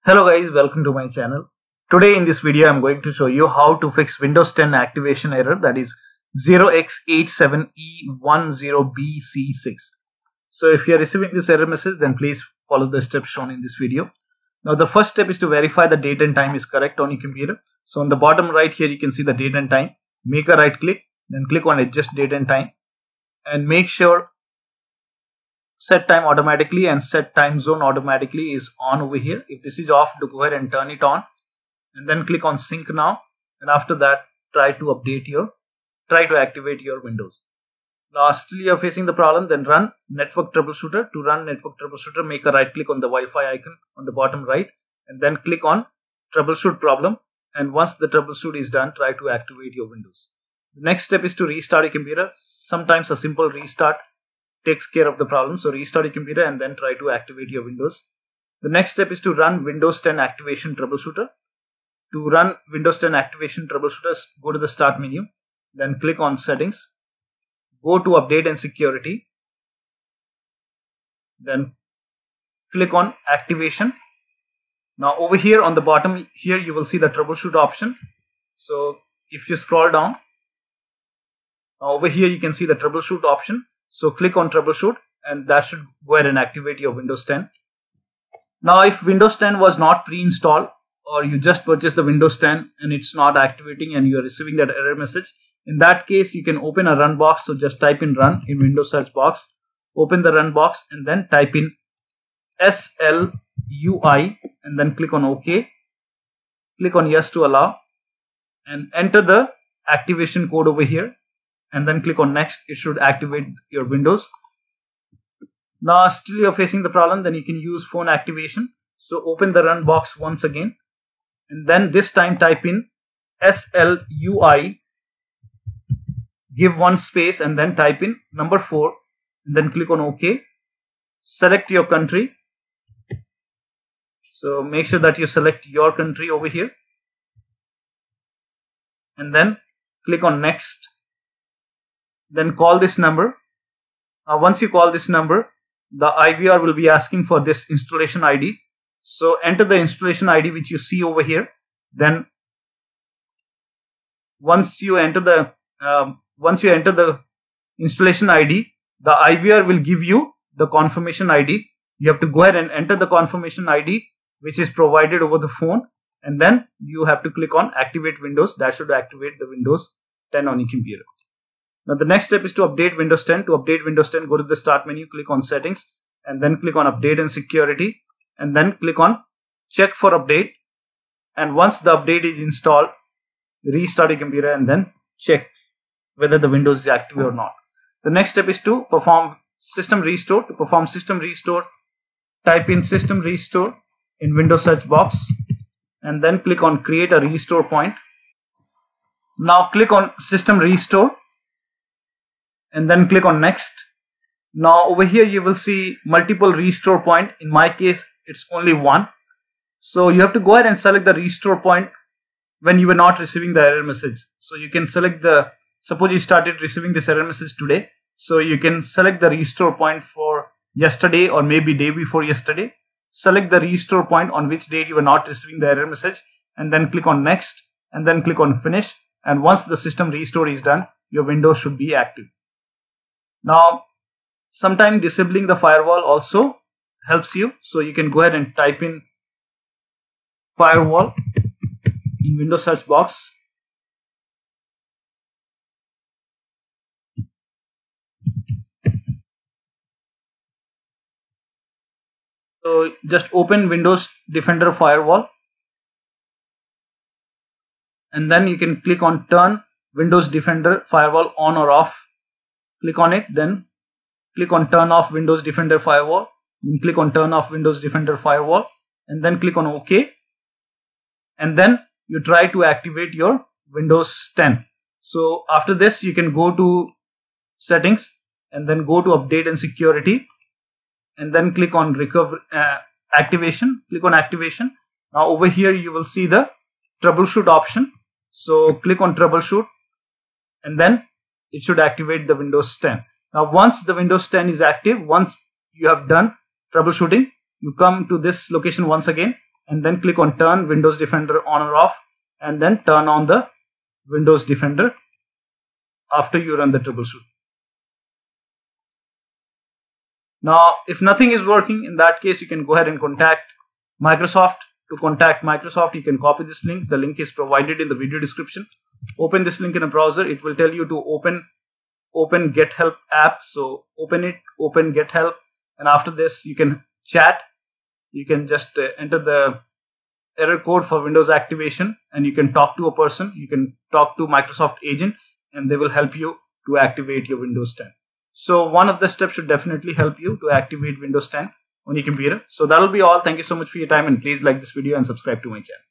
Hello guys, welcome to my channel. Today in this video I am going to show you how to fix Windows 10 activation error, that is 0x87E10BC6. So if you are receiving this error message, then please follow the steps shown in this video. Now the first step is to verify the date and time is correct on your computer. So on the bottom right here you can see the date and time. Make a right click, then click on adjust date and time, and make sure set time automatically and set time zone automatically is on over here. If this is off, to go ahead and turn it on, and then click on sync now, and after that try to activate your Windows. Now still you are facing the problem, then run network troubleshooter. To run network troubleshooter, make a right click on the Wi-Fi icon on the bottom right, and then click on troubleshoot problem, and once the troubleshoot is done, try to activate your Windows. The next step is to restart your computer. Sometimes a simple restart takes care of the problem. So restart your computer and then try to activate your Windows. The next step is to run Windows 10 activation troubleshooter. To run Windows 10 activation troubleshooter, go to the start menu, then click on settings, go to update and security, then click on activation. Now over here on the bottom here you will see the troubleshoot option. So if you scroll down, over here you can see the troubleshoot option. So click on troubleshoot, and that should go ahead and activate your Windows 10. Now if Windows 10 was not pre-installed, or you just purchased the Windows 10 and it's not activating and you are receiving that error message, in that case you can open a run box. So just type in run in Windows search box, open the run box, and then type in SLUI, and then click on OK. Click on yes to allow, and enter the activation code over here, and then click on next. It should activate your Windows. Now still you are facing the problem, then you can use phone activation. So open the run box once again, and then this time type in SLUI, give one space, and then type in number 4, and then click on OK. Select your country. So make sure that you select your country over here, and then click on next. Then call this number. Once you call this number, the IVR will be asking for this installation ID. So enter the installation ID which you see over here. Then once you enter the installation ID, the IVR will give you the confirmation ID. You have to go ahead and enter the confirmation ID which is provided over the phone, and then you have to click on activate Windows. That should activate the Windows 10 on your computer. Now the next step is to update Windows 10. To update Windows 10, go to the start menu, click on settings, and then click on update and security, and then click on check for update. And once the update is installed, restart your computer and then check whether the Windows is active or not. The next step is to perform system restore. To perform system restore, type in system restore in Windows search box, and then click on create a restore point. Now click on system restore, and then click on next. Now over here you will see multiple restore point. In my case it's only one. So you have to go ahead and select the restore point when you were not receiving the error message. So you can select suppose you started receiving this error message today. So you can select the restore point for yesterday or maybe day before yesterday. Select the restore point on which date you were not receiving the error message, and then click on next, and then click on finish. And once the system restore is done, your Windows should be active. Now, sometimes disabling the firewall also helps you. So you can go ahead and type in firewall in Windows search box. So just open Windows Defender Firewall, and then you can click on turn Windows Defender Firewall on or off. Click on it, then click on turn off Windows Defender Firewall, then click on turn off Windows Defender Firewall, and then click on OK, and then you try to activate your Windows 10. So after this you can go to settings, and then go to update and security, and then click on activation. Click on activation. Now over here you will see the troubleshoot option. So click on troubleshoot, and then it should activate the Windows 10. Now once the Windows 10 is active, once you have done troubleshooting, you come to this location once again, and then click on turn Windows Defender on or off, and then turn on the Windows Defender after you run the troubleshoot. Now, if nothing is working, in that case, you can go ahead and contact Microsoft. To contact Microsoft, you can copy this link. The link is provided in the video description. Open this link in a browser. It will tell you to open Get Help app. So open it, open Get Help, and after this, you can chat. You can just enter the error code for Windows activation, and you can talk to a person. You can talk to Microsoft agent, and they will help you to activate your Windows 10. So one of the steps should definitely help you to activate Windows 10 on your computer. So that'll be all. Thank you so much for your time, and please like this video and subscribe to my channel.